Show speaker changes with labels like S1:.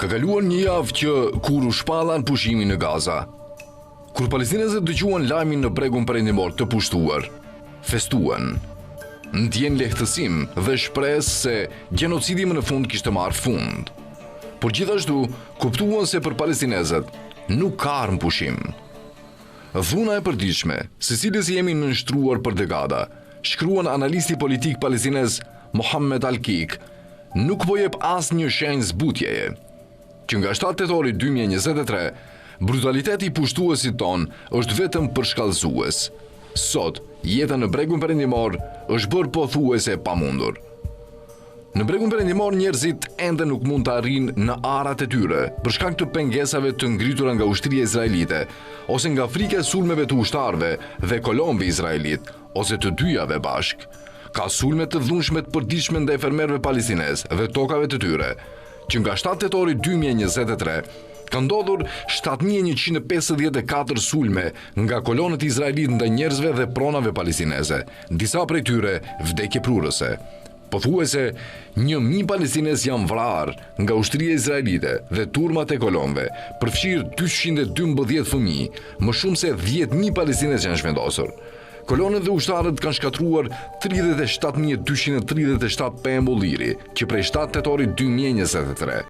S1: Ka kaluar një javë që kur u shpallan pushimin në Gaza, kur palestinezët dëgjuan lajmin në bregun perëndimor të pushtuar, festuan, ndjen lehtësim dhe shpresë se gjenocidi më në fund kishte marrë fund. Por gjithashtu kuptuan se për palestinezët nuk ka armë pushim. Dhuna e përditshme, se cilës jemi nënshtruar për dekada, shkruan analisti politik palestinez Mohammed Al-Kik, nuk po jep asnjë shenjë zbutjeje, që nga 7 tetori 2023, brutaliteti i pushtuesit ton është vetëm përshkallëzues. Sot, jeta në bregun perëndimor është bërë pothuajse pamundur. Në bregun perëndimor njerëzit ende nuk mund të arrijnë në arat e tyre për shkak të pengesave të ngritura nga ushtria izraelite, ose nga frika e sulmeve të ushtarëve dhe kolonëve izraelit, ose të dyjave bashk. Ka sulme të dhunshme të përditshme ndaj fermerëve palestinezë dhe tokave të tyre, që nga 7 tetori 2023 ka ndodhur 7154 sulme nga kolonët izraelit ndaj njerëzve dhe pronave palestineze, disa prej tyre vdekje prurëse. Pothuajse 1000 palestinezë janë vrarë nga ushtria izraelite dhe turmat e kolonëve, përfshirë 212 fëmijë, më shumë se 10.000 palestinezë janë zhvendosur. Kolonët dhe ushtarët kanë shkatruar 37.237 pembull liri, që prej 7 tetorit 2023.